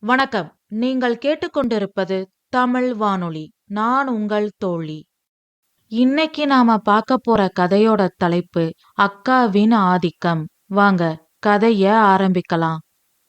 வணக்கம். நீங்கள் கேட்டுக்கொண்டிருப்பது தமிழ் வானொலி. நான் உங்கள் தோழி. இன்னைக்கு நாம பார்க்க போற கதையோட தலைப்பு அக்காவின் ஆதிக்கம். வாங்க கதைய ஆரம்பிக்கலாம்.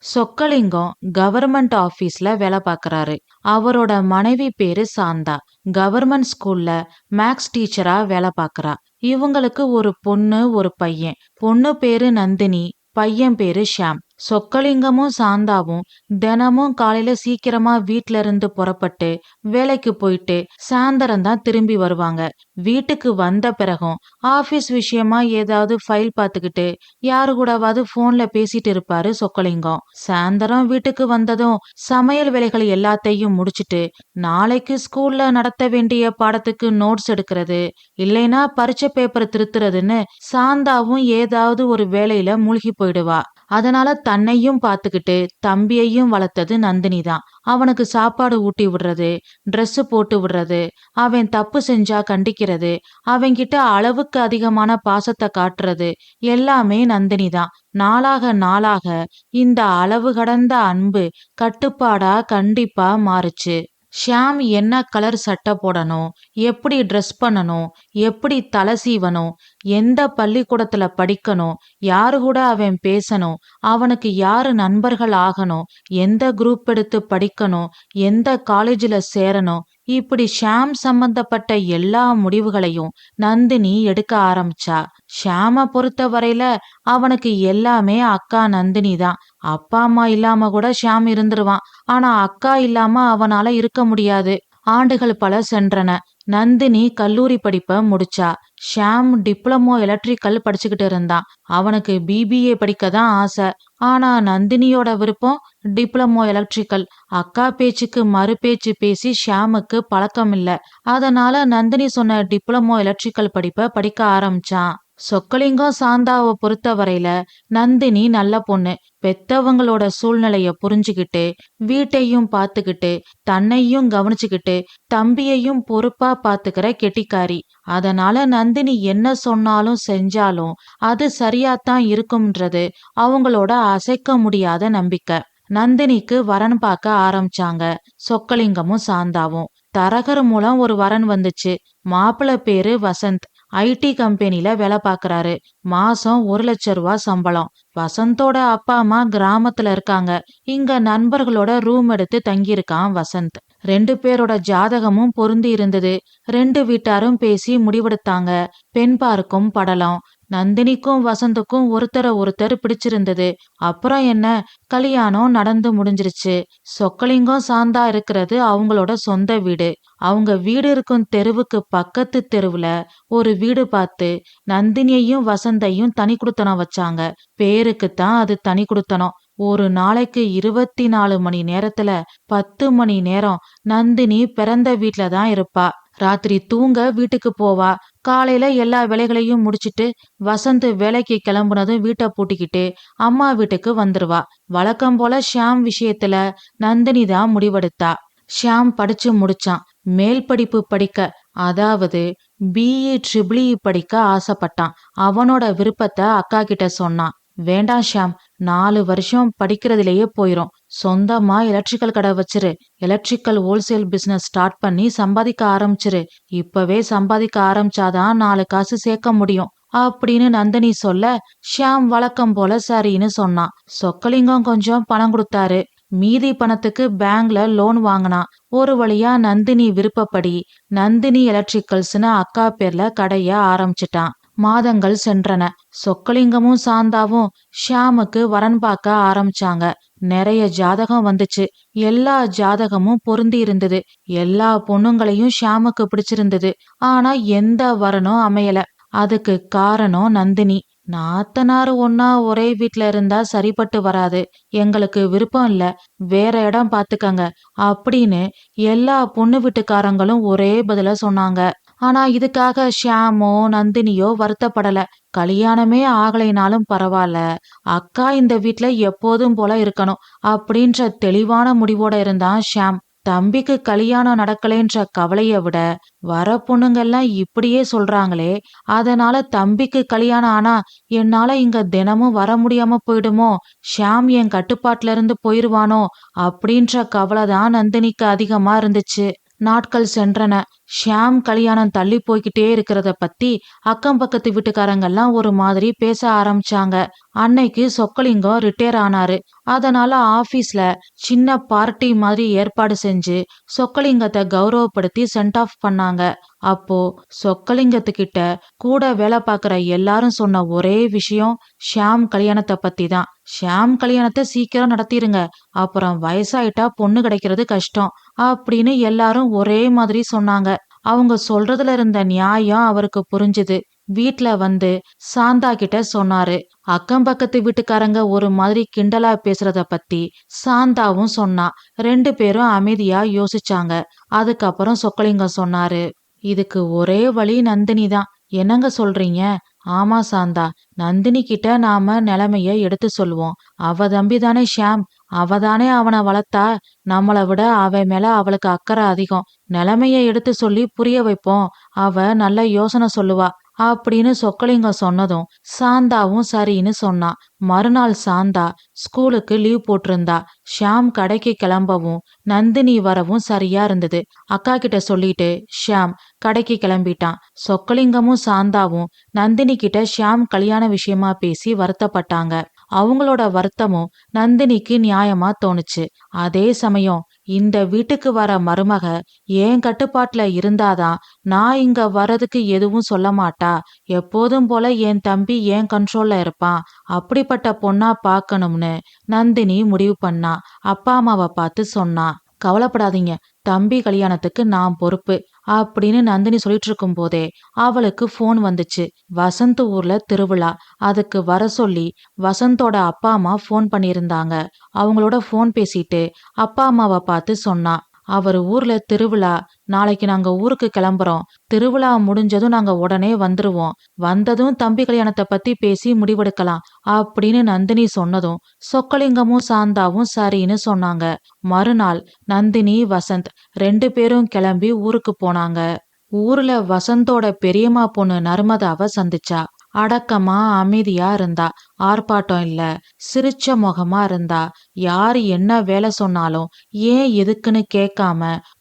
சொக்கலிங்கம் கவர்மெண்ட் ஆபீஸ்ல வேலை பார்க்கறாரு. அவரோட மனைவி பேரு சாந்தா. கவர்மெண்ட் ஸ்கூல்ல மேக்ஸ் டீச்சரா வேலை பார்க்கறா. இவங்களுக்கு ஒரு பொண்ணு ஒரு பையன். பொண்ணு பேரு நந்தினி, பையன் பேரு ஷாம். சொக்கலிங்கமும் சாந்தாவும் தினமும் காலையில சீக்கிரமா வீட்ல இருந்து புறப்பட்டு வேலைக்கு போயிட்டு சாயந்தரம் தான் திரும்பி வருவாங்க. வீட்டுக்கு வந்த பிறகும் ஆபீஸ் விஷயமா ஏதாவது ஃபைல் பார்த்துக்கிட்டு யாரு கூடவாவது போன்ல பேசிட்டு இருப்பாரு சொக்கலிங்கம். சாயந்தரம் வீட்டுக்கு வந்ததும் சமையல் வேலைகள் எல்லாத்தையும் முடிச்சிட்டு நாளைக்கு ஸ்கூல்ல நடத்த வேண்டிய பாடத்துக்கு நோட்ஸ் எடுக்கிறது, இல்லைன்னா பரீட்சை பேப்பர் திருத்துறதுன்னு சாந்தாவும் ஏதாவது ஒரு வேலையில மூழ்கி போயிடுவா. அதனால தன்னையும் பார்த்துக்கிட்டு தம்பியையும் வளர்த்தது நந்தினி தான். அவனுக்கு சாப்பாடு ஊட்டி விடுறது, ட்ரெஸ் போட்டு விடுறது, அவன் தப்பு செஞ்சா கண்டிக்கிறது, அவன்கிட்ட அளவுக்கு அதிகமான பாசத்தை காட்டுறது எல்லாமே நந்தினி தான். நாளாக நாளாக இந்த அளவு கடந்த அன்பு கட்டுப்பாடா கண்டிப்பா மாறுச்சு. ஷியாம் என்ன கலர் சட்டை போடணும், எப்படி ட்ரெஸ் பண்ணணும், எப்படி தலை சீவணும், எந்த பள்ளிக்கூடத்துல படிக்கணும், யாரு கூட அவன் பேசணும், அவனுக்கு யாரு நண்பர்கள் ஆகணும், எந்த குரூப் எடுத்து படிக்கணும், எந்த காலேஜ்ல சேரணும், இப்படி ஷியாம் சம்பந்தப்பட்ட எல்லா முடிவுகளையும் நந்தினி எடுக்க ஆரம்பிச்சா. ஷியாம பொறுத்த வரையில அவனுக்கு எல்லாமே அக்கா நந்தினி தான். அப்பா அம்மா இல்லாம கூட ஷியாம் இருந்துருவான். ஆனா அக்கா இல்லாம அவனால இருக்க முடியாது. ஆண்டுகள் பல சென்றன. நந்தினி கல்லூரி படிப்ப முடிச்சா. ஷியாம் டிப்ளமோ எலக்ட்ரிக்கல் படிச்சுக்கிட்டு இருந்தான். அவனுக்கு பிபிஏ படிக்க தான் ஆசை. ஆனா நந்தினியோட விருப்பம் டிப்ளமோ எலக்ட்ரிக்கல். அக்கா பேச்சுக்கு மறு பேச்சு பேசி ஷியாமுக்கு பழக்கம் இல்ல. அதனால நந்தினி சொன்ன டிப்ளமோ எலக்ட்ரிக்கல் படிப்ப படிக்க ஆரம்பிச்சான். சொக்கலிங்கம் சாந்தாவை பொறுத்த வரையில நந்தினி நல்ல பொண்ணு. பெத்தவங்களோட சூழ்நிலைய புரிஞ்சுக்கிட்டு வீட்டையும் பார்த்துக்கிட்டு தன்னையும் கவனிச்சுக்கிட்டு தம்பியையும் பொறுப்பா பாத்துக்கிற கெட்டிக்காரி. அதனால நந்தினி என்ன சொன்னாலும் செஞ்சாலும் அது சரியாத்தான் இருக்கும்ன்றது அவங்களோட அசைக்க முடியாத நம்பிக்கை. நந்தினிக்கு வரன் பார்க்க ஆரம்பிச்சாங்க சொக்கலிங்கமும் சாந்தாவும். தரகர் மூலம் ஒரு வரன் வந்துச்சு. மாப்பிள்ளை பேரு வசந்த். ஐடி கம்பெனில வேலை பார்க்கறாரு. மாசம் 1,00,000 சம்பளம். வசந்தோட அப்பா அம்மா கிராமத்துல இருக்காங்க. இங்க நண்பர்களோட ரூம் எடுத்து தங்கியிருக்கான் வசந்த். 2 பேரோட ஜாதகமும் பொருந்தி இருந்தது. 2 வீட்டாரும் பேசி முடிவெடுத்தாங்க. பெண் பார்க்கும் படலம். நந்தினிக்கும் வசந்துக்கும் ஒருத்தர ஒருத்தர் பிடிச்சிருந்தது. அப்புறம் என்ன, கல்யாணம் நடந்து முடிஞ்சிருச்சு. சொக்கலிங்கம் சாந்தா இருக்கிறது அவங்களோட சொந்த வீடு. அவங்க வீடு இருக்கும் தெருவுக்கு பக்கத்து தெருவுல ஒரு வீடு பார்த்து நந்தினியையும் வசந்தையும் தனி குடித்தனம் வச்சாங்க. பேருக்குத்தான் அது தனி குடித்தனம். ஒரு நாளைக்கு 24 மணி நேரத்துல 10 மணி நேரம் நந்தினி பிறந்த வீட்ல தான் இருப்பா. ராத்திரி தூங்க வீட்டுக்கு போவா. காலையில எல்லா வேலைகளையும் முடிச்சிட்டு வசந்த் வேலைக்கு கிளம்புனதும் வீட்டை பூட்டிக்கிட்டு அம்மா வீட்டுக்கு வந்துருவா. வழக்கம் போல ஷியாம் விஷயத்துல நந்தினி தான் முடிவெடுத்தா. ஷியாம் படிச்சு முடிச்சான். மேல் படிப்பு படிக்க, அதாவது பிஇ ட்ரிபிள்இ படிக்க ஆசைப்பட்டான். அவனோட விருப்பத்தை அக்கா கிட்ட சொன்னான். வேண்டாம் ஷியாம், 4 வருஷம் படிக்கிறதுலயே போயிரும். சொந்தமா எலக்ட்ரிக்கல் கடை வச்சிரு. எலக்ட்ரிக்கல் ஹோல்சேல் பிசினஸ் ஸ்டார்ட் பண்ணி சம்பாதிக்க ஆரம்பிச்சிரு. இப்பவே சம்பாதிக்க ஆரம்பிச்சாதான் 4 காசு சேர்க்க முடியும் அப்படின்னு நந்தினி சொல்ல, ஷியாம் வழக்கம் போல சரின்னு சொன்னான். சொக்கலிங்கம் கொஞ்சம் பணம் கொடுத்தாரு. மீதி பணத்துக்கு பேங்க்ல லோன் வாங்கினான். ஒரு வழியா நந்தினி விருப்பப்படி நந்தினி எலக்ட்ரிக்கல்ஸ்னு அக்கா பேர்ல கடைய ஆரம்பிச்சிட்டான். மாதங்கள் சென்றன. சொக்கலிங்கமும் சாந்தாவும் ஷியாமுக்கு வரன் பார்க்க ஆரம்பிச்சாங்க. நிறைய ஜாதகம் வந்துச்சு. எல்லா ஜாதகமும் பொருந்தி இருந்தது. எல்லா பொண்ணுங்களையும் ஷியாமுக்கு பிடிச்சிருந்தது. ஆனா எந்த வரனும் அமையல. அதுக்கு காரணம் நந்தினி. நாத்தனாரு ஒன்னா ஒரே வீட்ல இருந்தா சரிப்பட்டு வராது, எங்களுக்கு விருப்பம் இல்ல, வேற இடம் பாத்துக்கங்க அப்படின்னு எல்லா பொண்ணு வீட்டுக்காரங்களும் ஒரே பதில சொன்னாங்க. ஆனா இதுக்காக ஷியாமோ நந்தினியோ வருத்தப்படல. கல்யாணமே ஆகலைனாலும் பரவாயில்ல, அக்கா இந்த வீட்ல எப்போதும் போல இருக்கணும் அப்படின்ற தெளிவான முடிவோட இருந்தான் ஷியாம். தம்பிக்கு கல்யாணம் நடக்கலைன்ற கவலைய விட வர பொண்ணுங்கெல்லாம் இப்படியே சொல்றாங்களே, அதனால தம்பிக்கு கல்யாணம் ஆனா என்னால இங்க தினமும் வர முடியாம போயிடுமோ, ஷியாம் என் கட்டுப்பாட்டுல இருந்து போயிருவானோ அப்படின்ற கவலை தான் நந்தினிக்கு அதிகமா இருந்துச்சு. நாட்கள் சென்றன. ஷியாம் கல்யாணம் தள்ளி போய்கிட்டே இருக்கிறத பத்தி அக்கம் பக்கத்து வீட்டுக்காரங்கெல்லாம் ஒரு மாதிரி பேச ஆரம்பிச்சாங்க. அன்னைக்கு சொக்கலிங்கம் ரிட்டையர் ஆனாரு. அதனால ஆபீஸ்ல சின்ன பார்ட்டி மாதிரி ஏற்பாடு செஞ்சு சொக்கலிங்கத்தை கௌரவப்படுத்தி சென்ட் ஆஃப் பண்ணாங்க. அப்போ சொக்கலிங்கத்துக்கிட்ட கூட வேலை பார்க்குற எல்லாரும் சொன்ன ஒரே விஷயம் ஷியாம் கல்யாணத்தை பத்தி தான். ஷியாம் கல்யாணத்தை சீக்கிரம் நடத்திருங்க, அப்புறம் வயசாயிட்டா பொண்ணு கிடைக்கிறது கஷ்டம் அப்படின்னு எல்லாரும் ஒரே மாதிரி சொன்னாங்க. அவங்க சொல்றதுல இருந்த நியாயம் அவருக்கு புரிஞ்சுது. வீட்ல வந்து சாந்தா கிட்ட சொன்னாரு. அக்கம் பக்கத்து வீட்டுக்காரங்க ஒரு மாதிரி கிண்டலா பேசுறத பத்தி சாந்தாவும் சொன்னா. 2 பேரும் அமைதியா யோசிச்சாங்க. அதுக்கப்புறம் சொக்கலிங்கம் சொன்னாரு, இதுக்கு ஒரே வழி நந்தினி தான். என்னங்க சொல்றீங்க? ஆமா சாந்தா, நந்தினி கிட்ட நாம நிலைமைய எடுத்து சொல்லுவோம். அவ தம்பிதானே ஷியாம், அவதானே அவனை வளர்த்தா. நம்மள விட அவ மேல அவளுக்கு அக்கறை அதிகம். நிலைமைய எடுத்து சொல்லி புரிய வைப்போம். அவ நல்ல யோசனை சொல்லுவா அப்படின்னு சொக்கலிங்கம் சொன்னதும் சாந்தாவும் சரின்னு சொன்னா. மறுநாள் சாந்தா ஸ்கூலுக்கு லீவ் போட்டிருந்தா. ஷியாம் கடைக்கு கிளம்பவும் நந்தினி வரவும் சரியா இருந்தது. அக்கா கிட்ட சொல்லிட்டு ஷியாம் கடைக்கு கிளம்பிட்டான். சொக்கலிங்கமும் சாந்தாவும் நந்தினி கிட்ட ஷியாம் கல்யாண விஷயமா பேசி வருத்தப்பட்டாங்க. அவங்களோட வருத்தமும் நந்தினிக்கு நியாயமா தோணுச்சு. அதே சமயம் இந்த வீட்டுக்கு வர மருமக ஏன் கட்டுப்பாட்டுல இருந்தாதான் நான் இங்க வர்றதுக்கு எதுவும் சொல்ல மாட்டா. எப்போதும் போல என் தம்பி என் கண்ட்ரோல்ல இருப்பான். அப்படிப்பட்ட பொண்ணா பார்க்கணும்னு நந்தினி முடிவு பண்ணா. அப்பா அம்மாவை பார்த்து சொன்னா, கவலைப்படாதீங்க, தம்பி கல்யாணத்துக்கு நான் பொறுப்பு அப்படின்னு நந்தினி சொல்லிட்டு இருக்கும் போதே அவளுக்கு போன் வந்துச்சு. வசந்த் ஊர்ல திருவிழா, அதுக்கு வர சொல்லி வசந்தோட அப்பா அம்மா போன் பண்ணியிருந்தாங்க. அவங்களோட போன் பேசிட்டு அப்பா அம்மாவை பார்த்து சொன்னா, அவர் ஊர்ல திருவிழா, நாளைக்கு நாங்க ஊருக்கு கிளம்புறோம். திருவிழா முடிஞ்சதும் நாங்க உடனே வந்துருவோம். வந்ததும் தம்பி கல்யாணத்தை பத்தி பேசி முடிவெடுக்கலாம் அப்படின்னு நந்தினி சொன்னதும் சொக்கலிங்கமும் சாந்தாவும் சரின்னு சொன்னாங்க. மறுநாள் நந்தினி வசந்த் 2 பேரும் கிளம்பி ஊருக்கு போனாங்க. ஊர்ல வசந்தோட பெரியம்மா பொண்ணு நர்மதாவை சந்திச்சா. அடக்கமா அமைதியா இருந்தா. ஆர்ப்பாட்டம் இல்ல, சிரிச்ச முகமா இருந்தா. யாரு என்ன வேலை சொன்னாலும் ஏன் எதுக்குன்னு கேட்காம,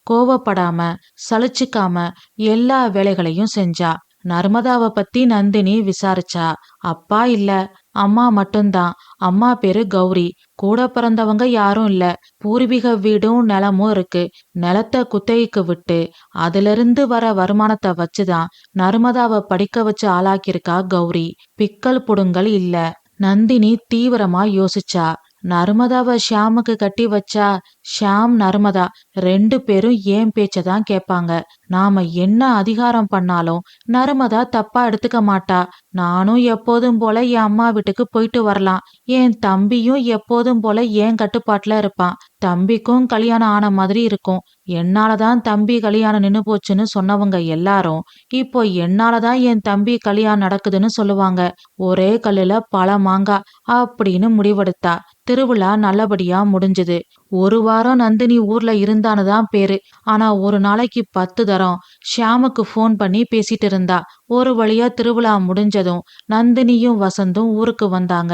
கோவப்படாம, சலிச்சுக்காம எல்லா வேலைகளையும் செஞ்சா. நர்மதாவை பத்தி நந்தினி விசாரிச்சா. அப்பா இல்ல, அம்மா மட்டும்தான். அம்மா பேரு கௌரி. கூட பிறந்தவங்க யாரும் இல்ல. பூர்வீக வீடும் நிலமும் இருக்கு. நிலத்தை குத்தகைக்கு விட்டு அதிலிருந்து வர வருமானத்தை வச்சுதான் நர்மதாவை படிக்க வச்சு ஆளாக்கியிருக்கா கௌரி. பிக்கல் புடுங்கல் இல்ல. நந்தினி தீவிரமா யோசிச்சா. நர்மதாவை ஷியாமுக்கு கட்டி வச்சா ஷியாம் நர்மதா 2 பேரும் ஏன் பேச்சதான் கேட்பாங்க. நாம என்ன அதிகாரம் பண்ணாலும் நர்மதா தப்பா எடுத்துக்க மாட்டா. நானும் எப்போதும் போல என் அம்மா வீட்டுக்கு போயிட்டு வரலாம். என் தம்பியும் எப்போதும் போல என் கட்டுப்பாட்டுல இருப்பான். தம்பிக்கும் கல்யாணம் ஆன மாதிரி இருக்கும். என்னாலதான் தம்பி கல்யாணம் நின்னு போச்சுன்னு சொன்னவங்க எல்லாரும் இப்போ என்னாலதான் என் தம்பி கல்யாணம் நடக்குதுன்னு சொல்லுவாங்க. ஒரே கல்லுல பல மாங்கா அப்படின்னு முடிவெடுத்தா. திருவிழா நல்லபடியா முடிஞ்சது. 1 வாரம் நந்தினி ஊர்ல இருந்தானுதான் பேரு. ஆனா ஒரு நாளைக்கு 10 தரம் ஷியாமுக்கு போன் பண்ணி பேசிட்டு இருந்தா. ஒரு வழியா திருவிழா முடிஞ்சதும் நந்தினியும் வசந்தும் ஊருக்கு வந்தாங்க.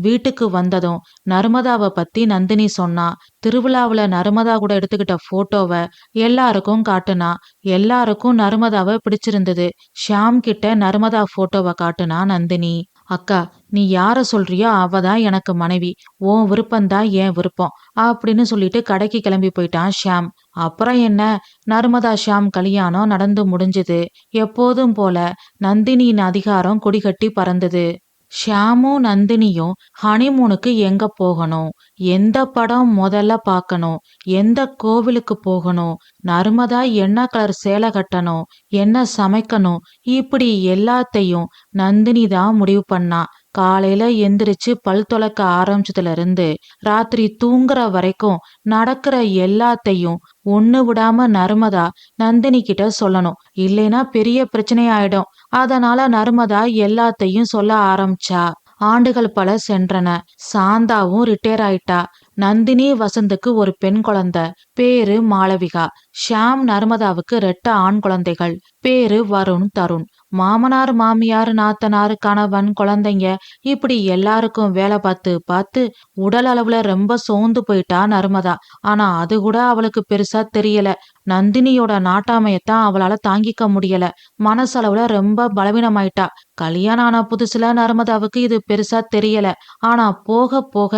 வீட்டுக்கு வந்ததும் நர்மதாவை பத்தி நந்தினி சொன்னா. திருவிழாவுல நர்மதா கூட எடுத்துக்கிட்ட போட்டோவை எல்லாருக்கும் காட்டுனா. எல்லாருக்கும் நர்மதாவை பிடிச்சிருந்தது. ஷியாம் கிட்ட நர்மதா போட்டோவை காட்டுனா நந்தினி. அக்கா, நீ யார சொல்றியோ அவதான் எனக்கு மனைவி. உன் விருப்பம்தான் என் விருப்பம் அப்படின்னு சொல்லிட்டு கடைக்கு கிளம்பி போயிட்டான் ஷியாம். அப்புறம் என்ன, நர்மதா ஷியாம் கல்யாணம் நடந்து முடிஞ்சது. எப்போதும் போல நந்தினியின் அதிகாரம் கொடிகட்டி பறந்தது. ஷியாமும் நந்தினியும் ஹனிமூனுக்கு எங்க போகணும், எந்த படம் முதல்ல பார்க்கணும், எந்த கோவிலுக்கு போகணும், நர்மதா என்ன கலர் சேலை கட்டணும், என்ன சமைக்கணும், இப்படி எல்லாத்தையும் நந்தினி தான் முடிவு பண்ணா. காலையில எந்திரிச்சு பல் துலக்க ஆரம்பிச்சதுல இருந்து ராத்திரி தூங்குற வரைக்கும் நடக்கிற எல்லாத்தையும் ஒண்ணு விடாம நர்மதா நந்தினி கிட்ட சொல்லணும். இல்லைன்னா பெரிய பிரச்சனை ஆயிடும். அதனால நர்மதா எல்லாத்தையும் சொல்ல ஆரம்பிச்சா. ஆண்டுகள் பல சென்றன. சாந்தாவும் ரிட்டையர் ஆயிட்டா. நந்தினி வசந்துக்கு ஒரு பெண் குழந்தை, பேரு மாளவிகா. ஷியாம் நர்மதாவுக்கு 2 ஆண் குழந்தைகள், பேரு வருண், தருண். மாமனார் மாமியார் நாத்தனார் கணவன் குழந்தைங்க இப்படி எல்லாருக்கும் வேலை பார்த்து பார்த்து உடல் அளவுல ரொம்ப சோர்ந்து போயிட்டா நர்மதா. ஆனா அது கூட அவளுக்கு பெருசா தெரியல. நந்தினியோட நாட்டாமையத்தான் அவளால தாங்கிக்க முடியல. மனசளவுல ரொம்ப பலவீனமாயிட்டா. கல்யாணம் ஆன புதுசுல நர்மதாவுக்கு இது பெருசா தெரியல. ஆனா போக போக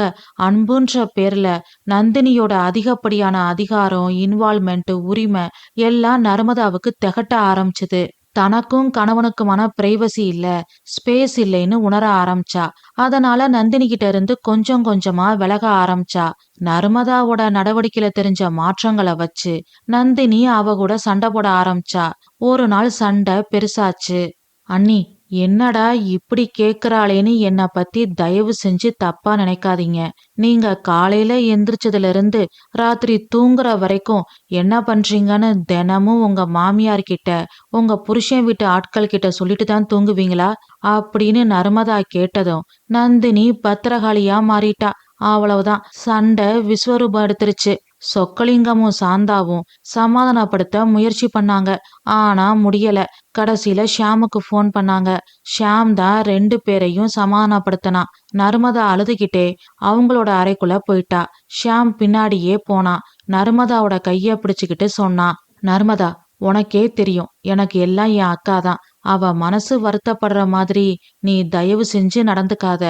அன்புன்ற பேர்ல நந்தினியோட அதிகப்படியான அதிகாரம், இன்வால்மெண்ட், உரிமை எல்லாம் நர்மதாவுக்கு திகட்ட ஆரம்பிச்சுது. தனக்கும் கணவனுக்குமான பிரைவசி இல்ல, ஸ்பேஸ் இல்லைன்னு உணர ஆரம்பிச்சா. அதனால நந்தினி கிட்ட இருந்து கொஞ்சம் கொஞ்சமா விலக ஆரம்பிச்சா. நர்மதாவோட நடவடிக்கையில தெரிஞ்ச மாற்றங்களை வச்சு நந்தினி அவ கூட சண்டை போட ஆரம்பிச்சா. ஒரு நாள் சண்டை பெருசாச்சு. அண்ணி, என்னடா இப்படி கேக்குறாளேன்னு என்ன பத்தி தயவு செஞ்சு தப்பா நினைக்காதீங்க. நீங்க காலையில எந்திரிச்சதுல இருந்து ராத்திரி தூங்குற வரைக்கும் என்ன பண்றீங்கன்னு தினமும் உங்க மாமியார் கிட்ட, உங்க புருஷன் வீட்டு ஆட்கள் கிட்ட சொல்லிட்டு தான் தூங்குவீங்களா அப்படின்னு நர்மதா கேட்டதும் நந்தினி பத்திரகாளியா மாறிட்டா. அவ்வளவுதான், சண்டை விஸ்வரூபம் எடுத்துருச்சு. சொக்கலிங்கமும் சாந்தாவும் சமாதானப்படுத்த முயற்சி பண்ணாங்க. ஆனா முடியல. கடைசியில ஷியாமுக்கு போன் பண்ணாங்க. ஷியாம் தான் 2 பேரையும் சமாதானப்படுத்தினான். நர்மதா அழுதுகிட்டே அவங்களோட அறைக்குள்ள போயிட்டா. ஷியாம் பின்னாடியே போனான். நர்மதாவோட கைய பிடிச்சுக்கிட்டு சொன்னான், நர்மதா, உனக்கே தெரியும் எனக்கு எல்லாம் என் அக்கா தான். அவ மனசு வருத்தப்படுற மாதிரி நீ தயவு செஞ்சு நடந்துக்காத.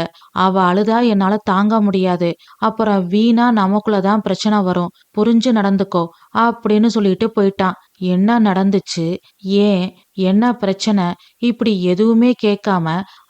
அவ அழுதா என்னால தாங்க முடியாது. அப்புறம் வீணா நமக்குள்ளதான் பிரச்சனை வரும். புரிஞ்சு நடந்துக்கோ அப்படின்னு சொல்லிட்டு போயிட்டான். என்ன நடந்துச்சு, ஏன், என்ன பிரச்சனை, இப்படி எதுவுமே கேட்காம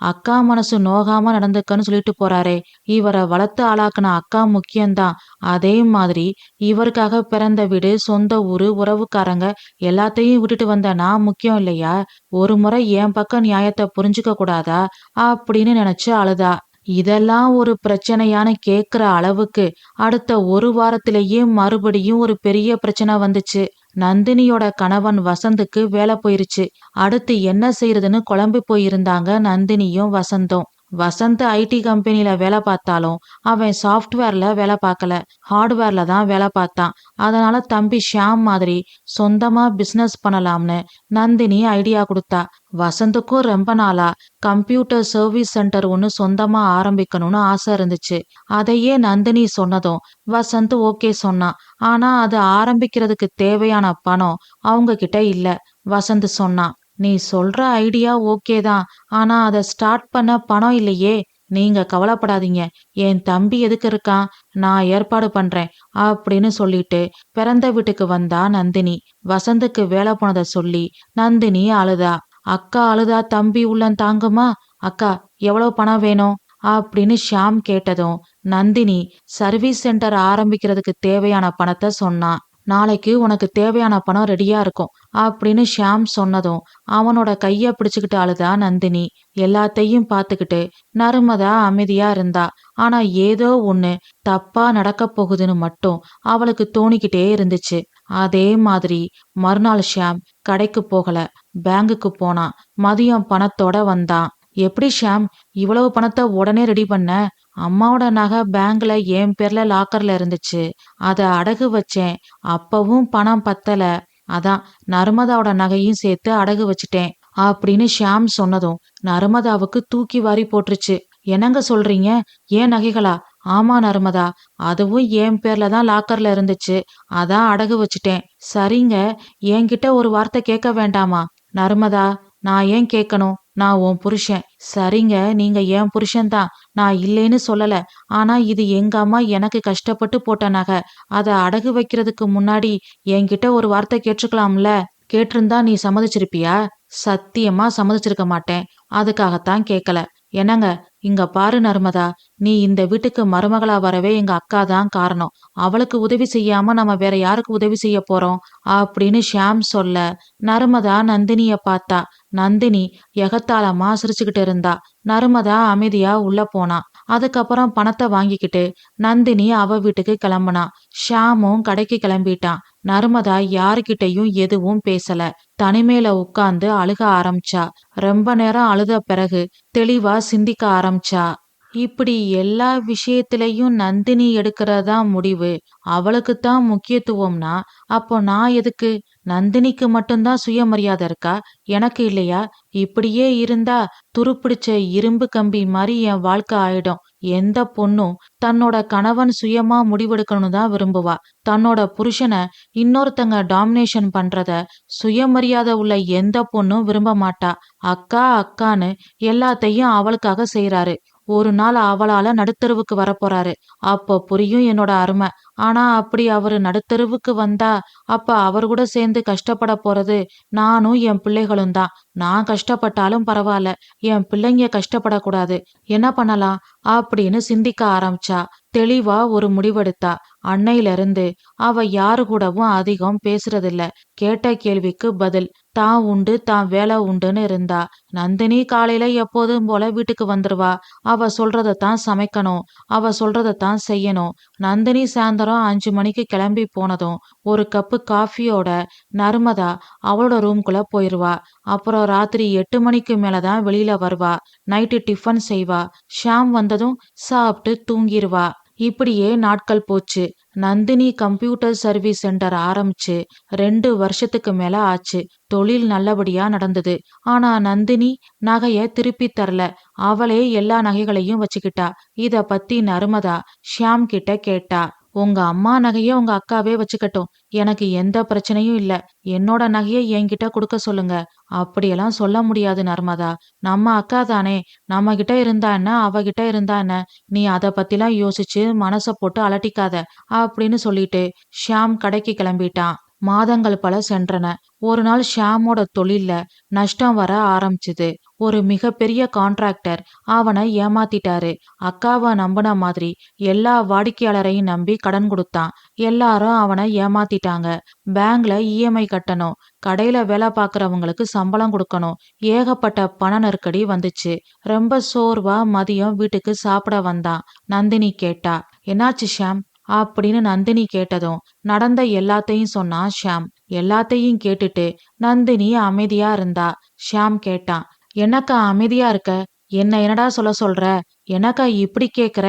அக்கா மனசு நோகாம நடந்துக்கன்னு சொல்லிட்டு போறாரே. இவரை வளர்த்து ஆளாக்குன அக்கா முக்கியம்தான். அதே மாதிரி இவருக்காக பிறந்த வீடு, சொந்த ஊரு, உறவுக்காரங்க எல்லாத்தையும் விட்டுட்டு வந்த நான் முக்கியம் இல்லையா? ஒரு முறை என் பக்கம் நியாயத்தை புரிஞ்சுக்க கூடாதா அப்படின்னு நினைச்சு அழுதா. இதெல்லாம் ஒரு பிரச்சனையான்னு கேக்குற அளவுக்கு அடுத்த ஒரு வாரத்திலேயே மறுபடியும் ஒரு பெரிய பிரச்சனை வந்துச்சு. நந்தினியோட கணவன் வசந்துக்கு வேலை போயிருச்சு. அடுத்து என்ன செய்யறதுன்னு குழம்பி போயிருந்தாங்க நந்தினியும் வசந்தும். வசந்த் ஐடி கம்பெனில வேலை பார்த்தாலும் அவன் சாஃப்ட்வேர்ல வேலை பார்க்கல, ஹார்ட்வேர்ல தான் வேலை பார்த்தான். அதனால தம்பி ஷியாம் மாதிரி சொந்தமா பிசினஸ் பண்ணலாம்னு நந்தினி ஐடியா கொடுத்தா. வசந்துக்கும் ரொம்ப நாளா கம்ப்யூட்டர் சர்வீஸ் சென்டர் ஒன்னு சொந்தமா ஆரம்பிக்கணும்னு ஆசை இருந்துச்சு. அதையே நந்தினி சொன்னதும் வசந்த் ஓகே சொன்னான். ஆனா அது ஆரம்பிக்கிறதுக்கு தேவையான பணம் அவங்க கிட்ட இல்ல. வசந்த் சொன்னான், நீ சொல்ற ஐடியா ஓகே தான், ஆனா அதை ஸ்டார்ட் பண்ண பணம் இல்லையே. நீங்க கவலைப்படாதீங்க, என் தம்பி எதுக்கு இருக்கான், நான் ஏற்பாடு பண்றேன் அப்படின்னு சொல்லிட்டு பிறந்த வீட்டுக்கு வந்தா நந்தினி. வசந்துக்கு வேலை போனதை சொல்லி நந்தினி அழுதா. அக்கா அழுதா தம்பி உள்ளம் தாங்குமா? அக்கா, எவ்வளவு பணம் வேணும் அப்படின்னு ஷியாம் கேட்டதும் நந்தினி சர்வீஸ் சென்டர் ஆரம்பிக்கிறதுக்கு தேவையான பணத்தை சொன்னா. நாளைக்கு உனக்கு தேவையான பணம் ரெடியா இருக்கும் அப்படின்னு ஷியாம் சொன்னதும் அவனோட கைய பிடிச்சுக்கிட்டு அழுதா நந்தினி. எல்லாத்தையும் பார்த்துக்கிட்டு நர்மதா அமைதியா இருந்தா. ஆனா ஏதோ ஒண்ணு தப்பா நடக்க போகுதுன்னு மட்டும் அவளுக்கு தோணிக்கிட்டே இருந்துச்சு. அதே மாதிரி மறுநாள் ஷியாம் கடைக்கு போகல, பேங்குக்கு போனான். மதியம் பணத்தோட வந்தான். எப்படி ஷியாம், இவ்வளவு பணத்தை உடனே ரெடி பண்ண? அம்மாவோட நகை பேங்க்ல என் பேர்ல லாக்கர்ல இருந்துச்சு, அத அடகு வச்சேன். அப்பவும் பணம் பத்தல, அதான் நர்மதாவோட நகையும் சேர்த்து அடகு வச்சுட்டேன் அப்படின்னு ஷியாம் சொன்னதும் நர்மதாவுக்கு தூக்கி வாரி போட்டுருச்சு. என்னங்க சொல்றீங்க, ஏன் நகைகளா? ஆமா நர்மதா, அதுவும் என் பேர்ல தான் லாக்கர்ல இருந்துச்சு, அதான் அடகு வச்சுட்டேன். சரிங்க, என்கிட்ட ஒரு வார்த்தை கேட்க வேண்டாமா? நர்மதா, நான் ஏன் கேட்கணும், நான் உன் புருஷன். சரிங்க, நீங்க என் புருஷன்தான், நான் இல்லைன்னு சொல்லல. ஆனா இது எங்க அம்மா எனக்கு கஷ்டப்பட்டு போட்ட நகை. அத அடகு வைக்கிறதுக்கு முன்னாடி என்கிட்ட ஒரு வார்த்தை கேட்டிருக்கலாம்ல. கேட்டிருந்தா நீ சம்மதிச்சிருப்பியா? சத்தியமா சம்மதிச்சிருக்க மாட்டேன். அதுக்காகத்தான் கேட்கல. என்னங்க, இங்க பாரு நர்மதா, நீ இந்த வீட்டுக்கு மருமகளா வரவே எங்க அக்கா தான் காரணம். அவளுக்கு உதவி செய்யாம நம்ம வேற யாருக்கு உதவி செய்ய போறோம் அப்படின்னு ஷியாம் சொல்ல நர்மதா நந்தினிய பார்த்தா. நந்தினி எகத்தாளமா சிரிச்சுக்கிட்டு இருந்தா. நர்மதா அமைதியா உள்ள போனா. அதுக்கப்புறம் பணத்தை வாங்கிக்கிட்டு நந்தினி அவ வீட்டுக்கு கிளம்புனா. ஷியாமும் கடைக்கு கிளம்பிட்டான். நர்மதா யாருகிட்டையும் எதுவும் பேசல. தனிமையில உட்கார்ந்து அழுக ஆரம்பிச்சா. ரொம்ப நேரம் அழுத பிறகு தெளிவா சிந்திக்க ஆரம்பிச்சா. இப்படி எல்லா விஷயத்திலையும் நந்தினி எடுக்கிறதா முடிவு. அவளுக்குத்தான் முக்கியத்துவம்னா, அப்போ நான் எதுக்கு? நந்தினிக்கு மட்டும்தான் சுயமரியாதை இருக்கா? எனக்கு இல்லையா? இப்படியே இருந்தா துருப்பிடிச்ச இரும்பு கம்பி மாதிரி என் வாழ்க்கை ஆயிடும். எந்த பொண்ணும் தன்னோட கணவன் சுயமா முடிவெடுக்கணும் தான் விரும்புவா. தன்னோட புருஷனை இன்னொருத்தங்க டாமினேஷன் பண்றத சுயமரியாதை உள்ள எந்த பொண்ணும் விரும்ப மாட்டா. அக்கா அக்கான்னு எல்லாத்தையும் அவளுக்காக செய்றாரு. ஒரு நாள் அவளால நடுத்தெருவுக்கு வரப்போறாரு. அப்ப புரியும் என்னோட அருமை. ஆனா அப்படி அவரு நடுத்தெருவுக்கு வந்தா, அப்ப அவர் கூட சேர்ந்து கஷ்டப்பட போறது நானும் என் பிள்ளைகளும் தான். நான் கஷ்டப்பட்டாலும் பரவாயில்ல, என் பிள்ளைங்க கஷ்டப்படக்கூடாது. என்ன பண்ணலாம் அப்படின்னு சிந்திக்க ஆரம்பிச்சா. தெளிவா ஒரு முடிவெடுத்தா. அன்னையில இருந்து அவ யாரு கூடவும் அதிகம் பேசுறதில்ல. கேட்ட கேள்விக்கு பதில். தான் உண்டு தான் வேலை உண்டுன்னு இருந்தா. நந்தினி காலையில எப்போதும் போல வீட்டுக்கு வந்துருவா. அவ சொல்றதத்தான் சமைக்கணும். அவ சொல்றதத்தான் செய்யணும். நந்தினி சாயந்தரம் 5 மணிக்கு கிளம்பி போனதும் ஒரு கப்பு காஃபியோட நர்மதா அவளோட ரூம்குள்ள போயிருவா. அப்புறம் ராத்திரி 8 மணிக்கு மேலதான் வெளியில வருவா. நைட்டு டிஃபன் செய்வா. ஷாம் வந்ததும் சாப்பிட்டு தூங்கிருவா. இப்படியே நாட்கள் போச்சு. நந்தினி கம்ப்யூட்டர் சர்வீஸ் சென்டர் ஆரம்பிச்சு 2 வருஷத்துக்கு மேல ஆச்சு. தொழில் நல்லபடியா நடந்தது. ஆனா நந்தினி நகைய திருப்பி தரல. அவளே எல்லா நகைகளையும் வச்சுக்கிட்டா. இத பத்தி நர்மதா ஷியாம் கிட்ட கேட்டா. உங்க அம்மா நகைய உங்க அக்காவே வச்சுக்கட்டும். எனக்கு எந்த பிரச்சனையும் இல்ல. என்னோட நகைய என்கிட்ட கொடுக்க சொல்லுங்க. அப்படியெல்லாம் சொல்ல முடியாது நர்மதா. நம்ம அக்கா தானே. நம்ம கிட்ட இருந்தா என்ன, அவகிட்ட இருந்தா என்ன? நீ அத பத்திலாம் யோசிச்சு மனச போட்டு அலட்டிக்காத அப்படின்னு சொல்லிட்டு ஷியாம் கடைக்கு கிளம்பிட்டான். மாதங்கள் பல சென்றன. ஒரு நாள் ஷியாமோட தொழில்ல நஷ்டம் வர ஆரம்பிச்சுது. ஒரு மிகப்பெரிய கான்ட்ராக்டர் அவனை ஏமாத்திட்டாரு. அக்காவை நம்பின மாதிரி எல்லா வாடிக்கையாளரையும் நம்பி கடன் கொடுத்தான். எல்லாரும் அவனை ஏமாத்திட்டாங்க. பேங்க்ல இஎம்ஐ கட்டணும். கடையில வேலை பார்க்கறவங்களுக்கு சம்பளம் கொடுக்கணும். ஏகப்பட்ட பண நெருக்கடி வந்துச்சு. ரொம்ப சோர்வா மதியம் வீட்டுக்கு சாப்பிட வந்தான். நந்தினி கேட்டா. என்னாச்சு ஷியாம் அப்படின்னு நந்தினி கேட்டதும் நடந்த எல்லாத்தையும் சொன்னான் ஷியாம். எல்லாத்தையும் கேட்டுட்டு நந்தினி அமைதியா இருந்தா. ஷியாம் கேட்டான். என்னக்கா அமைதியா இருக்க? என்னடா சொல்ற? என்னக்கா இப்படி கேக்குற?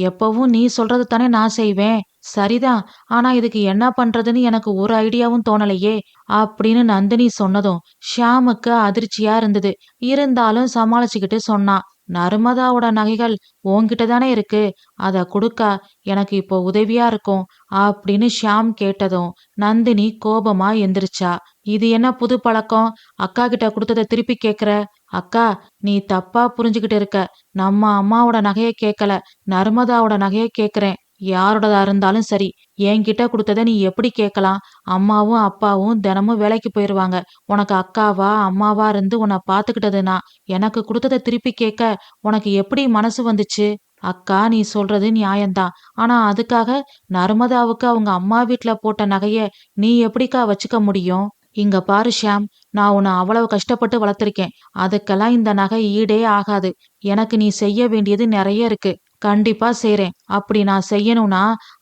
எப்பவும் நீ சொல்றது தானே நான் செய்வேன். சரிதான். ஆனா இதுக்கு என்ன பண்றதுன்னு எனக்கு ஒரு ஐடியாவும் தோணலையே அப்படின்னு நந்தினி சொன்னதும் ஷியாமுக்கு அதிர்ச்சியா இருந்தது. இருந்தாலும் சமாளிச்சுக்கிட்டு சொன்னான். நர்மதாவோட நகைகள் உன்கிட்ட தானே இருக்கு. அத குடுக்கா எனக்கு இப்போ உதவியா இருக்கும் அப்படின்னு ஷியாம் கேட்டதும் நந்தினி கோபமா எந்திரிச்சா. இது என்ன புது பழக்கம்? அக்கா கிட்ட கொடுத்ததை திருப்பி கேக்குற? அக்கா நீ தப்பா புரிஞ்சுகிட்டு இருக்க. நம்ம அம்மாவோட நகைய கேட்கல, நர்மதாவோட நகைய கேக்குறேன். யாரோடதா இருந்தாலும் சரி, என்கிட்ட கொடுத்ததை நீ எப்படி கேட்கலாம்? அம்மாவும் அப்பாவும் தினமும் வேலைக்கு போயிருவாங்க. உனக்கு அக்காவா அம்மாவா இருந்து உன்னை பாத்துக்கிட்டது நான். எனக்கு கொடுத்ததை திருப்பி கேட்க உனக்கு எப்படி மனசு வந்துச்சு? அக்கா நீ சொல்றது நியாயம்தான். ஆனா அதுக்காக நர்மதாவுக்கு அவங்க அம்மா வீட்ல போட்ட நகைய நீ எப்படிக்கா வச்சுக்க முடியும்? இங்க பாரு ஷியாம், நான் உன்னை அவ்வளவு கஷ்டப்பட்டு வளர்த்திருக்கேன். அதுக்கெல்லாம் இந்த நகை ஈடே ஆகாது. எனக்கு நீ செய்ய வேண்டியது நிறைய இருக்கு. கண்டிப்பா செய்றேன். அப்படி நான் செய்யணும்னா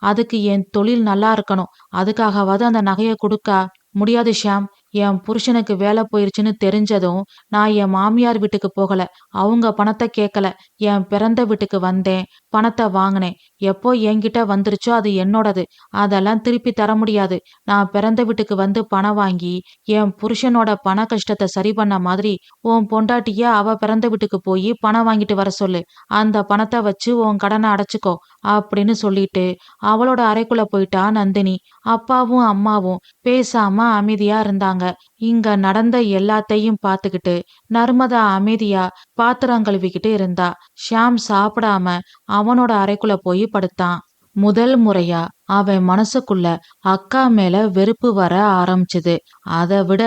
அதுக்கு என் தொழில் நல்லா இருக்கணும். அதுக்காகவாவது அந்த நகைய கொடுக்கா. முடியாது ஷியாம். என் புருஷனுக்கு வேலை போயிருச்சுன்னு தெரிஞ்சதும் நான் என் மாமியார் வீட்டுக்கு போகல. அவங்க பணத்தை கேட்கல. என் பிறந்த வீட்டுக்கு வந்தேன். பணத்தை வாங்கினேன். எப்போ என்கிட்ட வந்துருச்சோ அது என்னோடது. அதெல்லாம் திருப்பி தர முடியாது. நான் பிறந்த வீட்டுக்கு வந்து பணம் வாங்கி என் புருஷனோட பண கஷ்டத்தை சரி பண்ண மாதிரி உன் பொண்டாட்டிய அவ பிறந்த வீட்டுக்கு போய் பணம் வாங்கிட்டு வர சொல்லு. அந்த பணத்தை வச்சு உன் கடனை அடைச்சுக்கோ அப்படின்னு சொல்லிட்டு அவளோட அறைக்குள்ள போயிட்டா நந்தினி. அப்பாவும் அம்மாவும் பேசாம அமைதியா இருந்தாங்க. இங்க நடந்த எல்லாத்தையும் பார்த்துக்கிட்டு நர்மதா அமைதியா பாத்திரம் கழுவிக்கிட்டு இருந்தா. ஷியாம் சாப்பிடாம அவனோட அறைக்குள்ள போய் படுத்தான். முதல் முறையா அவன் மனசுக்குள்ள அக்கா மேல வெறுப்பு வர ஆரம்பிச்சுது. அதை விட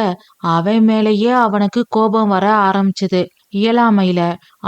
அவன் மேலேயே அவனுக்கு கோபம் வர ஆரம்பிச்சுது. இயலாமையில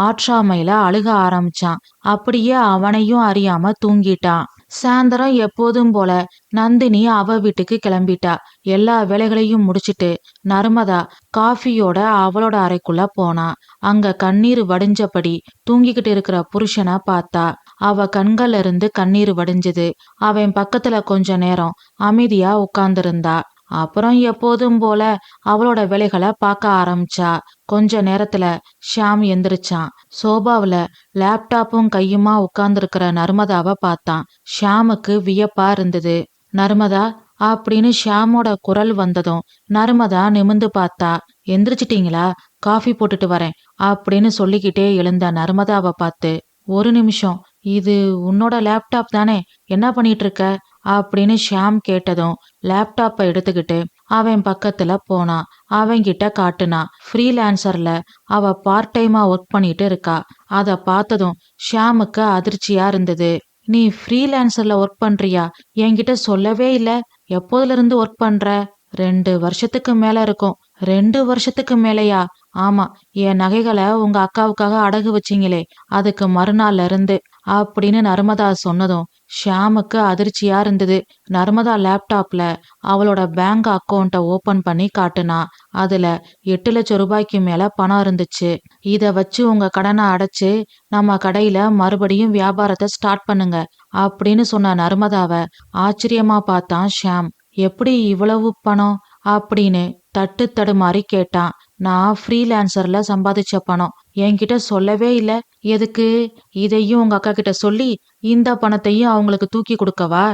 ஆற்றாமையில அழுக ஆரம்பிச்சான். அப்படியே அவனையும் அறியாம தூங்கிட்டான். சாயந்தரம் எப்போதும் போல நந்தினி அவ வீட்டுக்கு கிளம்பிட்டா. எல்லா வேலைகளையும் முடிச்சிட்டு நர்மதா காஃபியோட அவளோட அறைக்குள்ள போனா. அங்க கண்ணீர் வடிஞ்சபடி தூங்கிக்கிட்டு இருக்கிற புருஷனை பார்த்தா. அவ கண்கள்ல இருந்து கண்ணீர் வடிஞ்சது. அவன் பக்கத்துல கொஞ்ச நேரம் அமைதியா உட்கார்ந்திருந்தா. அப்புறம் எப்போதும் போல அவளோட வேலைகளை பார்க்க ஆரம்பிச்சா. கொஞ்ச நேரத்துல ஷியாம் எந்திரிச்சான். சோபாவுல லேப்டாப்பும் கையுமா உட்கார்ந்திருக்கிற நர்மதாவை பார்த்தான். ஷியாமுக்கு வியப்பா இருந்தது. நர்மதா அப்படின்னு ஷியாமோட குரல் வந்ததும் நர்மதா நிமிந்து பார்த்தா. எந்திரிச்சிட்டீங்களா? காஃபி போட்டுட்டு வரேன் அப்படின்னு சொல்லிக்கிட்டே எழுந்த நர்மதாவை பார்த்து, ஒரு நிமிஷம், இது உன்னோட லேப்டாப் தானே, என்ன பண்ணிட்டு இருக்க அப்படின்னு ஷியாம் கேட்டதும் லேப்டாப்பை எடுத்துக்கிட்டு அவன் பக்கத்துல போனான். அவன்கிட்ட காட்டுனான். ஃப்ரீலான்சர்ல அவ பார்ட் டைமா ஒர்க் பண்ணிட்டு இருக்கா. அத பார்த்ததும் ஷியாமுக்கு அதிர்ச்சியா இருந்தது. நீ ஃப்ரீலான்சர்ல ஒர்க் பண்றியா? என்கிட்ட சொல்லவே இல்ல. எப்போதுல இருந்து ஒர்க் பண்ற? 2 வருஷத்துக்கு மேல இருக்கும். 2 வருஷத்துக்கு மேலயா? ஆமா, என் நகைகளை உங்க அக்காவுக்காக அடகு வச்சீங்களே, அதுக்கு மறுநாள்ல இருந்து அப்படின்னு நர்மதா சொன்னதும் ஷியாமுக்கு அதிர்ச்சியா இருந்தது. நர்மதா லேப்டாப்ல அவளோட பேங்க் அக்கௌண்ட்டை ஓபன் பண்ணி காட்டுனா. அதுல 8 லட்சம் ரூபாய்க்கு மேல பணம் இருந்துச்சு. இத வச்சு உங்க கடனை அடைச்சு நம்ம கடையில மறுபடியும் வியாபாரத்தை ஸ்டார்ட் பண்ணுங்க அப்படின்னு சொன்ன நர்மதாவை ஆச்சரியமா பார்த்தான் ஷியாம். எப்படி இவ்வளவு பணம் அப்படின்னு தட்டு தடுமாறி கேட்டான். நான் ஃப்ரீலான்சர்ல சம்பாதிச்ச பணம், என்கிட்ட சொல்லவே இல்ல. எதுக்கு? இதையும் உங்க அக்கா கிட்ட சொல்லி இந்த பணத்தையும் அவங்களுக்கு தூக்கி கொடுக்கவா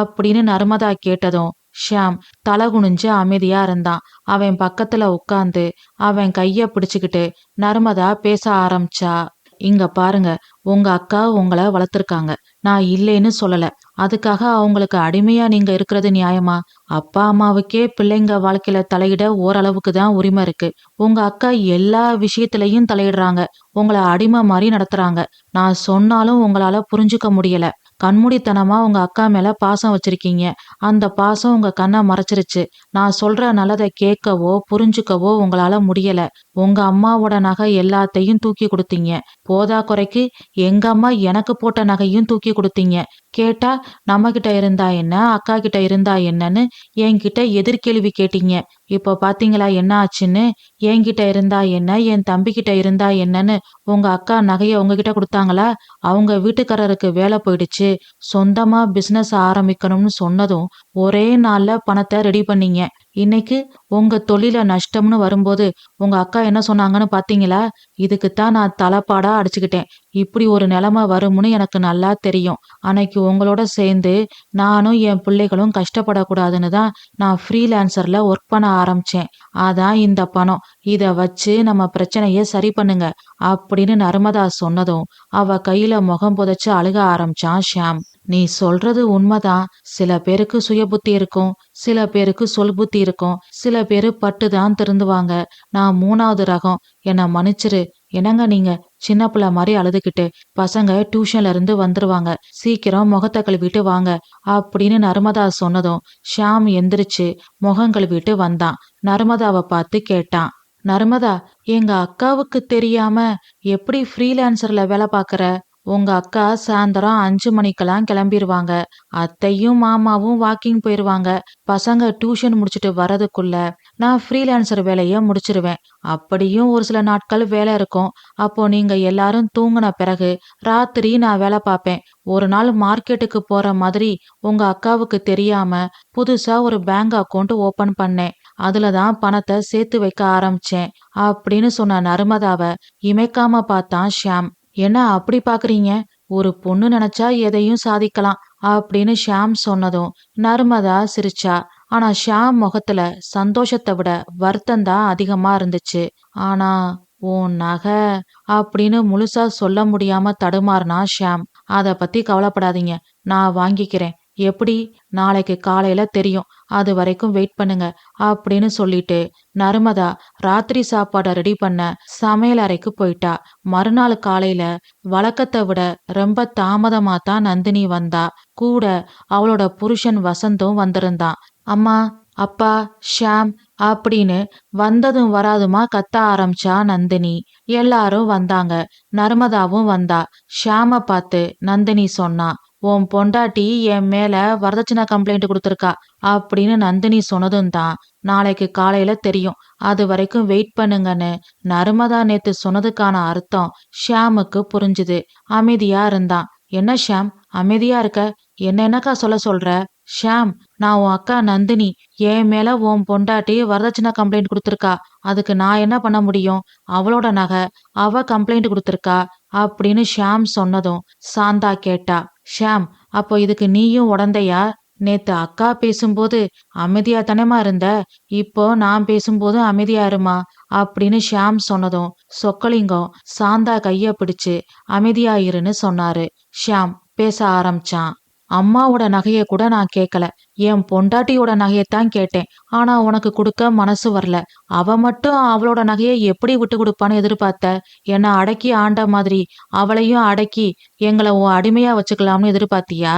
அப்படின்னு நர்மதா கேட்டதும் ஷியாம் தலை குனிஞ்சு அமைதியா இருந்தான். அவன் பக்கத்துல உட்கார்ந்து அவன் கைய பிடிச்சுக்கிட்டு நர்மதா பேச ஆரம்பிச்சா. இங்க பாருங்க, உங்க அக்கா உங்களை வளர்த்துருக்காங்க, நான் இல்லைன்னு சொல்லல. அதுக்காக அவங்களுக்கு அடிமையா நீங்க இருக்கிறது நியாயமா? அப்பா அம்மாவுக்கே பிள்ளைங்க வாழ்க்கையில தலையிட ஓரளவுக்கு தான் உரிமை இருக்கு. உங்க அக்கா எல்லா விஷயத்திலையும் தலையிடுறாங்க. உங்களை அடிமை மாதிரி நடத்துறாங்க. நான் சொன்னாலும் உங்களால புரிஞ்சுக்க முடியல. கண்மூடித்தனமா உங்க அக்கா மேல பாசம் வச்சிருக்கீங்க. அந்த பாசம் உங்க கண்ணை மறைச்சிருச்சு. நான் சொல்ற நல்லதை கேட்கவோ புரிஞ்சுக்கவோ உங்களால முடியல. உங்க அம்மாவோட நகை எல்லாத்தையும் தூக்கி கொடுத்தீங்க. போதா குறைக்கு எங்க அம்மா எனக்கு போட்ட நகையும் தூக்கி கொடுத்தீங்க. கேட்டா நம்ம கிட்ட இருந்தா என்ன, அக்கா கிட்ட இருந்தா என்னன்னு என்கிட்ட எதிர்கேள்வி கேட்டீங்க. இப்போ பாத்தீங்களா என்ன ஆச்சுன்னு? என்கிட்ட இருந்தா என்ன, என் தம்பி கிட்ட இருந்தா என்னன்னு உங்க அக்கா நகைய உங்ககிட்ட கொடுத்தாங்களா? அவங்க வீட்டுக்காரருக்கு வேலை போயிடுச்சு, சொந்தமா பிசினஸ் ஆரம்பிக்கணும்னு சொன்னதும் ஒரே நாள்ல பணத்தை ரெடி பண்ணீங்க. இன்னைக்கு உங்க தொழில நஷ்டம்னு வரும்போது உங்க அக்கா என்ன சொன்னாங்கன்னு பாத்தீங்களா? இதுக்குத்தான் நான் தலைப்பாடா அடிச்சுக்கிட்டேன். இப்படி ஒரு நிலைமை வரும்னு எனக்கு நல்லா தெரியும். அன்னைக்கு உங்களோட சேர்ந்து நானும் என் பிள்ளைகளும் கஷ்டப்படக்கூடாதுன்னு தான் நான் ஃப்ரீலான்சர்ல ஒர்க் பண்ண ஆரம்பிச்சேன். அதான் இந்த பணம். இத வச்சு நம்ம பிரச்சனைய சரி பண்ணுங்க அப்படின்னு நர்மதா சொன்னதும் அவ கையில முகம் புதைச்சு அழுக ஆரம்பிச்சான் ஷியாம். நீ சொல்றது உண்மைதான். சில பேருக்கு சுய புத்தி இருக்கும், சில பேருக்கு சொல் புத்தி இருக்கும், சில பேரு பட்டுதான் திருந்துவாங்க. நான் 3வது ரகம். என்னை மன்னிச்சிரு. என்னங்க நீங்க? சின்ன பிள்ளை மாதிரி அழுதுகிட்டு, பசங்க டியூஷன்ல இருந்து வந்துருவாங்க, சீக்கிரம் முகத்தை கழுவிட்டு வாங்க அப்படின்னு நர்மதா சொன்னதும் ஷியாம் எந்திரிச்சு முகம் கழுவிட்டு வந்தான். நர்மதாவை பார்த்து கேட்டான். நர்மதா, எங்க அக்காவுக்கு தெரியாம எப்படி ஃப்ரீலான்சர்ல வேலை பார்க்கற? உங்க அக்கா சாயந்தரம் 5 மணிக்கெல்லாம் கிளம்பிருவாங்க. அத்தையும் மாமாவும் வாக்கிங் போயிருவாங்க. பசங்க டியூஷன் முடிச்சுட்டு வரதுக்குள்ள நான் ஃப்ரீலான்சர் வேலைய முடிச்சிருவேன். அப்படியும் ஒரு சில நாட்கள் வேலை இருக்கும். அப்போ நீங்க எல்லாரும் தூங்குன பிறகு ராத்திரி நான் வேலை பார்ப்பேன். ஒரு நாள் மார்க்கெட்டுக்கு போற மாதிரி உங்க அக்காவுக்கு தெரியாம புதுசா ஒரு பேங்க் அக்கவுண்ட் ஓபன் பண்ணேன். அதுலதான் பணத்தை சேர்த்து வைக்க ஆரம்பிச்சேன் அப்படின்னு சொன்ன நர்மதாவ இமைக்காம பார்த்தான் ஷியாம். என்ன அப்படி பாக்குறீங்க? ஒரு பொண்ணு நினைச்சா எதையும் சாதிக்கலாம் அப்படின்னு ஷியாம் சொன்னதும் நர்மதா சிரிச்சா. ஆனா ஷியாம் முகத்துல சந்தோஷத்தை விட வருத்தம் தான் அதிகமா இருந்துச்சு. ஆனா உன் நகை அப்படின்னு முழுசா சொல்ல முடியாம தடுமாறுனா ஷியாம். அத பத்தி கவலைப்படாதீங்க, நான் வாங்கிக்கிறேன். எப்படி? நாளைக்கு காலையில தெரியும். அது வரைக்கும் வெயிட் பண்ணுங்க அப்படின்னு சொல்லிட்டு நர்மதா ராத்திரி சாப்பாடை ரெடி பண்ண சமையல் அறைக்கு போயிட்டா. மறுநாள் காலையில வழக்கத்தை விட ரொம்ப தாமதமா தான் நந்தினி வந்தா. கூட அவளோட புருஷன் வசந்தும் வந்திருந்தான். அம்மா, அப்பா, ஷியாம் அப்படின்னு வந்ததும் வராதுமா கத்த ஆரம்பிச்சா நந்தினி. எல்லாரும் வந்தாங்க. நர்மதாவும் வந்தா. ஷியாம பார்த்து நந்தினி சொன்னா, உன் பொண்டாட்டி என் மேல வரதட்சணை கம்ப்ளைண்ட் கொடுத்துருக்கா அப்படின்னு நந்தினி சொன்னதும் தான் நாளைக்கு காலையில தெரியும். அது வரைக்கும் வெயிட் பண்ணுங்கன்னு நர்மதா நேத்து சொன்னதுக்கான அர்த்தம் ஷியாமுக்கு புரிஞ்சுது. அமைதியா இருந்தான். என்ன ஷியாம் அமைதியா இருக்க? என்னக்கா சொல்ல சொல்ற? ஷாம், நான் உன் அக்கா நந்தினி. என் மேல உன் பொண்டாட்டி வரதட்சணை கம்ப்ளைண்ட் கொடுத்துருக்கா. அதுக்கு நான் என்ன பண்ண முடியும்? அவளோட நகை, அவ கம்ப்ளைண்ட் கொடுத்துருக்கா அப்படின்னு ஷாம் சொன்னதும் சாந்தா கேட்டா. ஷாம், அப்போ இதுக்கு நீயும் உடந்தையா? நேத்து அக்கா பேசும்போது அமைதியா தானேமா இருந்த, இப்போ நான் பேசும்போது அமைதியா இருமா அப்படின்னு ஷாம் சொன்னதும் சொக்கலிங்கம் சாந்தா கைய பிடிச்சு அமைதியா இருன்னு சொன்னாரு. ஷாம் பேச ஆரம்பிச்சான். அம்மாவோட நகைய கூட நான் கேட்கல, என் பொண்டாட்டியோட நகையத்தான் கேட்டேன். ஆனா உனக்கு கொடுக்க மனசு வரல. அவ மட்டும் அவளோட நகையை எப்படி விட்டு கொடுப்பான்னு எதிர்பார்த்த? என்னை அடக்கி ஆண்ட மாதிரி அவளையும் அடக்கி எங்களை உன் அடிமையா வச்சுக்கலாம்னு எதிர்பார்த்தியா?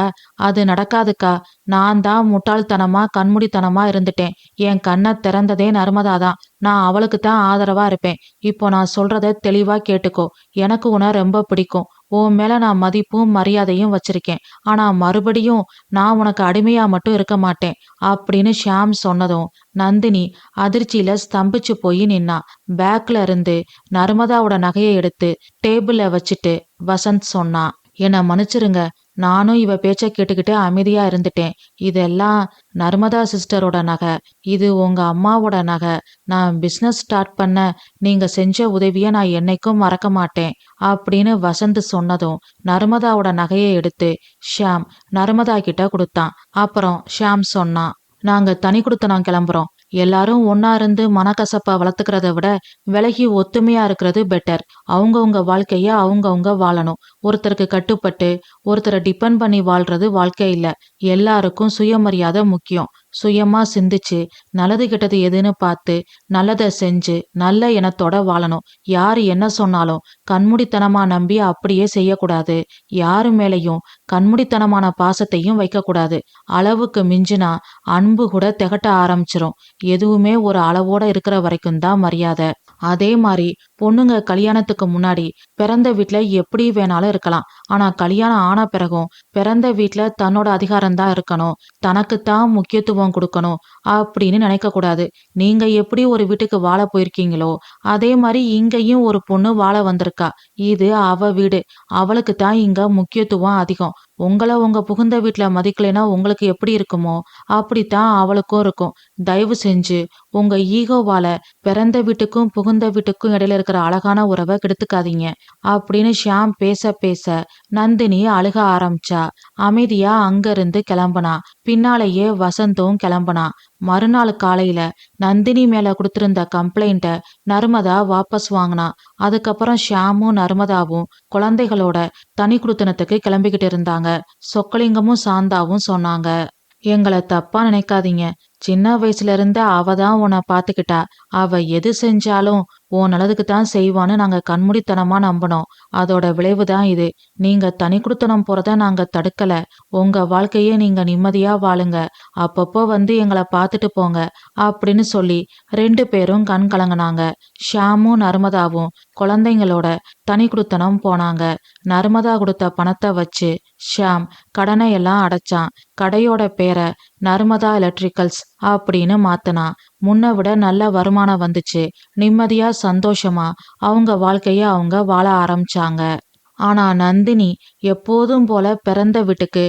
அது நடக்காதுக்கா. நான் தான் முட்டாள்தனமா கண்மூடித்தனமா இருந்துட்டேன். என் கண்ணை திறந்ததே நர்மதாதான். நான் அவளுக்கு தான் ஆதரவா இருப்பேன். இப்போ நான் சொல்றத தெளிவா கேட்டுக்கோ. எனக்கு உன்னை ரொம்ப பிடிக்கும். உன் மேல நான் மதிப்பும் மரியாதையும் வச்சிருக்கேன். ஆனா மறுபடியும் நான் உனக்கு அடிமையா மட்டும் இருக்க மாட்டேன் அப்படின்னு ஷாம் சொன்னதும் நந்தினி அதிர்ச்சியில ஸ்தம்பிச்சு போய் நின்னா. பேக்ல இருந்து நர்மதாவோட நகையை எடுத்து டேபிள்ல வச்சுட்டு வசந்த் சொன்னா. என்னை மன்னிச்சிருங்க, நானும் இவ பேச்ச கேட்டுக்கிட்டு அமைதியா இருந்துட்டேன். இதெல்லாம் நர்மதா சிஸ்டரோட நகை. இது உங்க அம்மாவோட நகை. நான் பிசினஸ் ஸ்டார்ட் பண்ண நீங்க செஞ்ச உதவிய நான் என்னைக்கும் மறக்க மாட்டேன் அப்படின்னு வசந்த் சொன்னதும் நர்மதாவோட நகையை எடுத்து ஷாம் நர்மதா கிட்ட கொடுத்தான். அப்புறம் ஷாம் சொன்னான், நாங்க தனி கொடுத்தனம் கிளம்புறோம். எல்லாரும் ஒன்னா இருந்து மனக்கசப்பா வளர்த்துக்கிறத விட விலகி ஒத்துமையா இருக்கிறது பெட்டர். அவங்கவுங்க வாழ்க்கைய அவங்கவுங்க வாழணும். ஒருத்தருக்கு கட்டுப்பட்டு ஒருத்தரை டிபெண்ட் பண்ணி வாழ்றது வாழ்க்கை இல்ல. எல்லாருக்கும் சுயமரியாதை முக்கியம். சுயமா சிந்திச்சு நல்லது கெட்டது எதுன்னு பார்த்து நல்லதை செஞ்சு நல்ல எண்ணத்தோட வாழணும். யாரு என்ன சொன்னாலும் கண்மூடித்தனமா நம்பி அப்படியே செய்யக்கூடாது. யாரு மேலையும் கண்மூடித்தனமான பாசத்தையும் வைக்கக்கூடாது. அளவுக்கு மிஞ்சினா அன்பு கூட திகட்ட ஆரம்பிச்சிரும். எதுவுமே ஒரு அளவோட இருக்கிற வரைக்கும் தான் மரியாதை. அதே மாதிரி பொண்ணுங்க கல்யாணத்துக்கு முன்னாடி பிறந்த வீட்டுல எப்படி வேணாலும் இருக்கலாம். ஆனா கல்யாணம் ஆன பிறகும் பிறந்த வீட்டுல தன்னோட அதிகாரம் தான் இருக்கணும், தனக்குத்தான் முக்கியத்துவம் கொடுக்கணும் அப்படின்னு நினைக்க கூடாது. நீங்க எப்படி ஒரு வீட்டுக்கு வாழ போயிருக்கீங்களோ அதே மாதிரி இங்கேயும் ஒரு பொண்ணு வாழ வந்திருக்கா. இது அவ வீடு. அவளுக்கு தான் இங்க முக்கியத்துவம் அதிகம். உங்களை உங்க புகுந்த வீட்டுல மதிக்கலைன்னா உங்களுக்கு எப்படி இருக்குமோ அப்படித்தான் அவளுக்கும் இருக்கும். தயவு செஞ்சு உங்க ஈகோவால பிறந்த வீட்டுக்கும் புகுந்த வீட்டுக்கும் இடையில இருக்கிற அழகான உறவை கெடுத்துக்காதீங்க அப்படின்னு ஷியாம் பேச பேச நந்தினி அழுக ஆரம்பிச்சா. அமைதியா அங்கிருந்து கிளம்புனா. பின்னாலேயே வசந்தும் கிளம்புனா. மறுநாள் காலையில நந்தினி மேல கொடுத்திருந்த கம்ப்ளைண்ட நர்மதா வாபஸ் வாங்கினா. அதுக்கப்புறம் ஷியாமும் நர்மதாவும் குழந்தைகளோட தனி குடுத்தனத்துக்கு கிளம்பிக்கிட்டு இருந்தாங்க. சொக்கலிங்கமும் சாந்தாவும் சொன்னாங்க, எங்களை தப்பா நினைக்காதீங்க. சின்ன வயசுல இருந்து அவ தான் உன்னை பாத்துக்கிட்டா. அவ எது செஞ்சாலும் உன் நல்லதுக்கு தான் செய்வான்னு நாங்க கண்மூடித்தனமா நம்பினோம். அதோட விளைவுதான் இது. நீங்க தனி குடுத்தனம் போறத நாங்க தடுக்கல. உங்க வாழ்க்கையே நீங்க நிம்மதியா வாழுங்க. அப்பப்போ வந்து எங்களை பார்த்துட்டு போங்க அப்படின்னு சொல்லி 2 பேரும் கண் கலங்கினாங்க. ஷியாமும் நர்மதாவும் குழந்தைங்களோட தனி குடுத்தனம் போனாங்க. நர்மதா கொடுத்த பணத்தை வச்சு ஷியாம் கடனை எல்லாம் அடைச்சான். கடையோட பேரை நர்மதா எலக்ட்ரிக்கல்ஸ் அப்படின்னு மாத்துனா. முன்ன விட நல்ல வருமானம் வந்துச்சு. நிம்மதியா சந்தோஷமா அவங்க வாழ்க்கைய அவங்க வாழ ஆரம்பிச்சாங்க. ஆனா நந்தினி எப்போதும் போல பிறந்த வீட்டுக்கு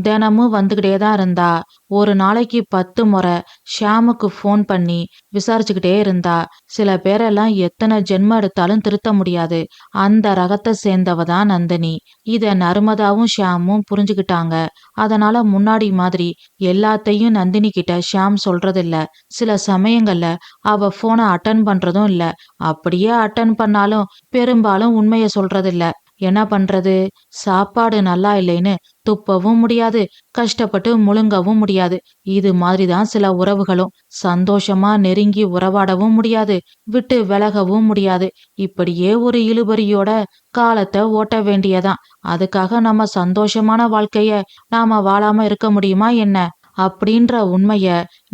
தினமும் வந்துகிட்டே தான் இருந்தா. ஒரு நாளைக்கு 10 முறை ஷியாமுக்கு ஃபோன் பண்ணி விசாரிச்சுக்கிட்டே இருந்தா. சில பேரெல்லாம் எத்தனை ஜென்மம் எடுத்தாலும் திருத்த முடியாது. அந்த ரகத்தை சேர்ந்தவ தான் நந்தினி. இத நர்மதாவும் ஷியாமும் புரிஞ்சுக்கிட்டாங்க. அதனால முன்னாடி மாதிரி எல்லாத்தையும் நந்தினி கிட்ட ஷியாம் சொல்றதில்ல. சில சமயங்கள்ல அவ போனை அட்டன் பண்றதும் இல்ல. அப்படியே அட்டன் பண்ணாலும் பெரும்பாலும் உண்மைய சொல்றதில்ல. என்ன பண்றது? சாப்பாடு நல்லா இல்லைன்னு துப்பவும் முடியாது, கஷ்டப்பட்டு முழுங்கவும் முடியாது. இது மாதிரிதான் சில உறவுகளும். சந்தோஷமா நெருங்கி உறவாடவும் முடியாது, விட்டு விலகவும் முடியாது. இப்படியே ஒரு இழுபறியோட காலத்தை ஓட்ட வேண்டியதான். அதுக்காக நம்ம சந்தோஷமான வாழ்க்கைய நாம வாழாம இருக்க முடியுமா என்ன? அப்படின்ற உண்மைய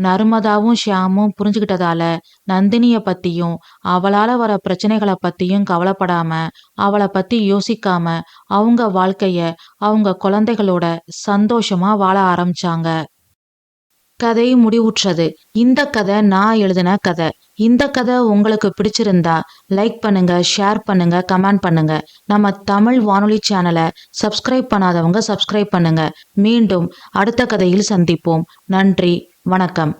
நர்மதாவும் ஷியாமும் புரிஞ்சுக்கிட்டதால நந்தினிய பத்தியும் அவளால வர பிரச்சனைகளை பத்தியும் கவலைப்படாம, அவளை பத்தி யோசிக்காம அவங்க வாழ்க்கைய அவங்க குழந்தைகளோட சந்தோஷமா வாழ ஆரம்பிச்சாங்க. கதை முடிவுற்றது. இந்த கதை நான் எழுதின கதை. இந்த கதை உங்களுக்கு பிடிச்சிருந்தா லைக் பண்ணுங்க, ஷேர் பண்ணுங்க, கமெண்ட் பண்ணுங்க. நம்ம தமிழ் வானொலி சேனலை சப்ஸ்கிரைப் பண்ணாதவங்க சப்ஸ்கிரைப் பண்ணுங்க. மீண்டும் அடுத்த கதையில் சந்திப்போம். நன்றி, வணக்கம்.